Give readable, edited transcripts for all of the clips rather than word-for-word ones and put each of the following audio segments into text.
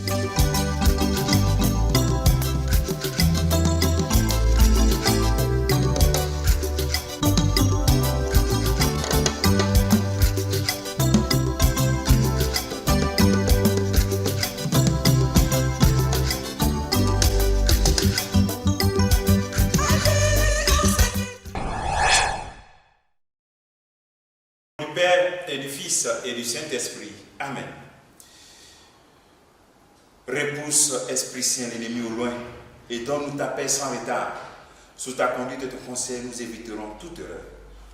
Du Père et du Fils et du Saint-Esprit. Amen. Repousse, Esprit Saint, l'ennemi au loin et donne-nous ta paix sans retard. Sous ta conduite et ton conseil, nous éviterons toute erreur.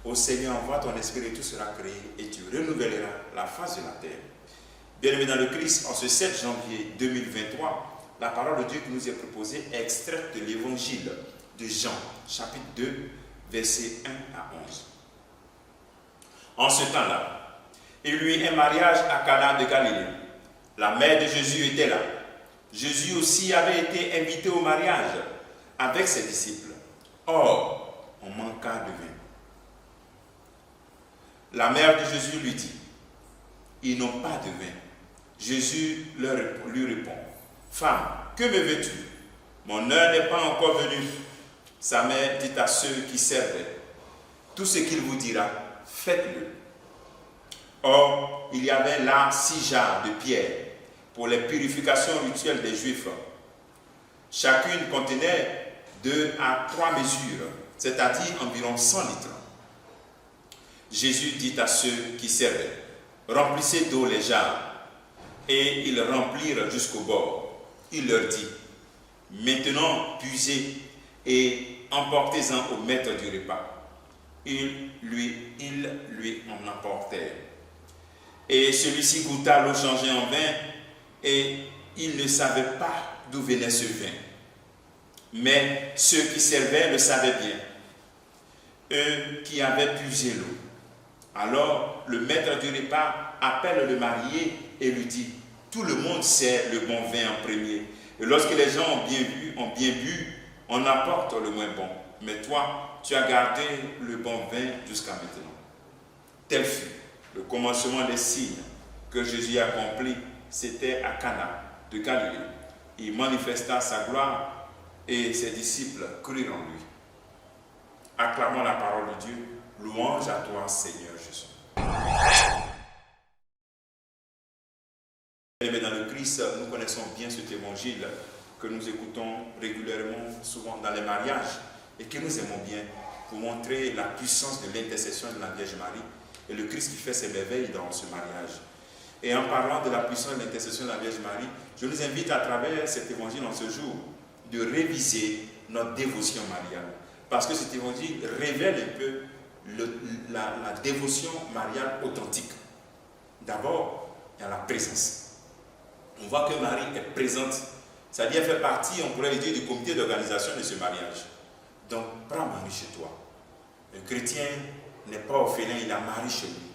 Ô Seigneur, envoie ton esprit et tout sera créé et tu renouvelleras la face de la terre. Bien-aimés dans le Christ, en ce 7 janvier 2023, la parole de Dieu qui nous est proposée est extraite de l'évangile de Jean, chapitre 2, versets 1 à 11. En ce temps-là, il y eut un mariage à Cana de Galilée. La mère de Jésus était là. Jésus aussi avait été invité au mariage avec ses disciples. Or, on manqua de vin. La mère de Jésus lui dit, « Ils n'ont pas de vin. » Jésus lui répond, « Femme, que me veux-tu? Mon heure n'est pas encore venue. » Sa mère dit à ceux qui servaient, « Tout ce qu'il vous dira, faites-le. » Or, il y avait là 6 jarres de pierre pour les purifications rituelles des Juifs. Chacune contenait 2 à 3 mesures, c'est-à-dire environ 100 litres. Jésus dit à ceux qui servaient, « Remplissez d'eau les jarres. » Et ils remplirent jusqu'au bord. Il leur dit, « Maintenant, puisez et emportez-en au maître du repas. » Ils lui en emportèrent. Et celui-ci goûta l'eau changée en vin, et il ne savait pas d'où venait ce vin. Mais ceux qui servaient le savaient bien, eux qui avaient puisé l'eau. Alors le maître du repas appelle le marié et lui dit, « Tout le monde sert le bon vin en premier, et lorsque les gens ont bien bu, on apporte le moins bon. Mais toi, tu as gardé le bon vin jusqu'à maintenant. » Tel fut le commencement des signes que Jésus accomplit. C'était à Cana de Galilée. Il manifesta sa gloire et ses disciples crurent en lui. Acclamons la parole de Dieu. Louange à toi, Seigneur Jésus. Mais dans le Christ, nous connaissons bien cet évangile que nous écoutons régulièrement, souvent dans les mariages, et que nous aimons bien pour montrer la puissance de l'intercession de la Vierge Marie et le Christ qui fait ses merveilles dans ce mariage. Et en parlant de la puissance de l'intercession de la Vierge Marie, je nous invite à travers cet évangile en ce jour de réviser notre dévotion mariale. Parce que cet évangile révèle un peu la dévotion mariale authentique. D'abord, il y a la présence. On voit que Marie est présente, c'est-à-dire elle fait partie, on pourrait dire, du comité d'organisation de ce mariage. Donc, prends Marie chez toi. Le chrétien n'est pas orphelin, il a Marie chez lui.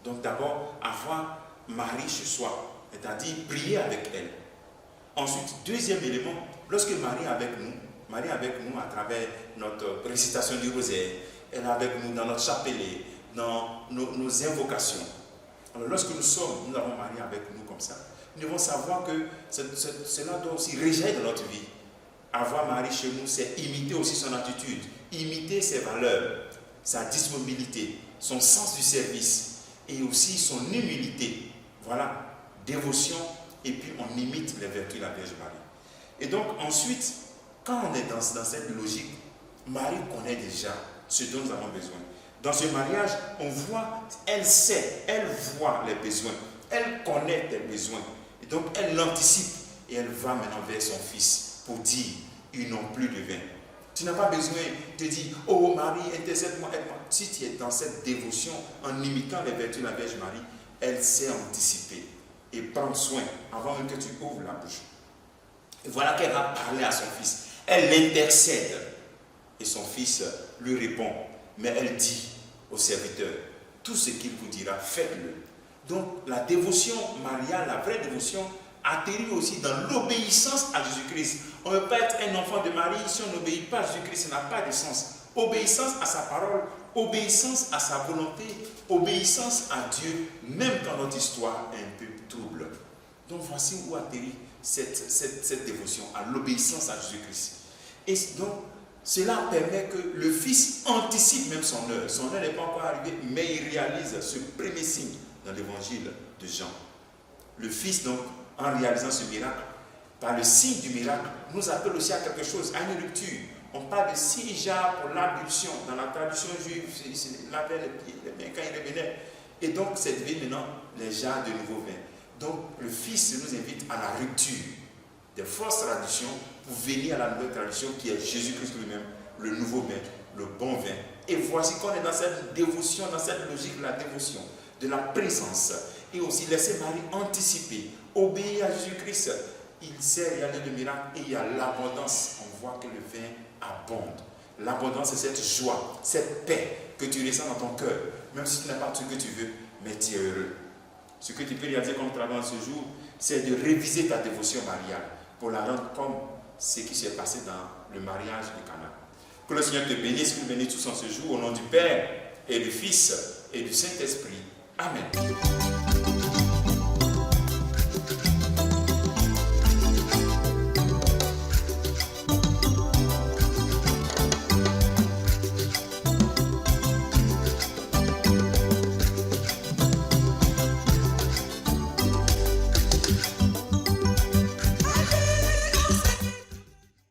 Donc d'abord, avoir Marie chez soi, c'est-à-dire prier avec elle. Ensuite, deuxième élément, lorsque Marie est avec nous à travers notre récitation du rosaire, elle est avec nous dans notre chapelet, dans nos invocations. Alors lorsque nous avons Marie avec nous comme ça, nous devons savoir que cela doit aussi réjaillir dans notre vie. Avoir Marie chez nous, c'est imiter aussi son attitude, imiter ses valeurs, sa disponibilité, son sens du service et aussi son humilité. Voilà, dévotion, et puis on imite les vertus de la Vierge Marie. Et donc ensuite, quand on est dans cette logique, Marie connaît déjà ce dont nous avons besoin. Dans ce mariage, on voit, elle sait, elle voit les besoins, elle connaît les besoins. Et donc elle l'anticipe et elle va maintenant vers son fils pour dire, ils n'ont plus de vin. Tu n'as pas besoin de dire, oh Marie, intercède-moi, aide-moi. Si tu es dans cette dévotion, en imitant les vertus de la Vierge Marie, elle sait anticiper et prendre soin avant même que tu ouvres la bouche. Et voilà qu'elle va parler à son fils. Elle l'intercède. Et son fils lui répond. Mais elle dit au serviteur, tout ce qu'il vous dira, faites-le. Donc la dévotion mariale, la vraie dévotion, atterrit aussi dans l'obéissance à Jésus-Christ. On ne peut pas être un enfant de Marie si on n'obéit pas à Jésus-Christ, ça n'a pas de sens. Obéissance à sa parole, obéissance à sa volonté, obéissance à Dieu, même quand notre histoire est un peu trouble. Donc voici où atterrit cette dévotion à l'obéissance à Jésus-Christ. Et donc, cela permet que le Fils anticipe même son heure. Son heure n'est pas encore arrivée, mais il réalise ce premier signe dans l'évangile de Jean. Le Fils, donc, en réalisant ce miracle, par le signe du miracle, nous appelle aussi à quelque chose, à une rupture. On parle de 6 jarres pour l'ablution. Dans la tradition juive, il lavait les pieds, les mains quand il revenait. Et donc, c'est devenu maintenant les jarres de nouveau vin. Donc, le Fils nous invite à la rupture des fausses traditions pour venir à la nouvelle tradition qui est Jésus-Christ lui-même, le nouveau vin, le bon vin. Et voici qu'on est dans cette dévotion, dans cette logique de la dévotion, de la présence. Et aussi laisser Marie anticiper, obéir à Jésus-Christ. Il sait réaliser le miracle et il y a l'abondance. On voit que le vin abonde. L'abondance, c'est cette joie, cette paix que tu ressens dans ton cœur. Même si tu n'as pas tout ce que tu veux, mais tu es heureux. Ce que tu peux réaliser comme travail ce jour, c'est de réviser ta dévotion mariale pour la rendre comme ce qui s'est passé dans le mariage de Cana. Que le Seigneur te bénisse, que nous bénisse tous en ce jour, au nom du Père et du Fils et du Saint-Esprit. Amen.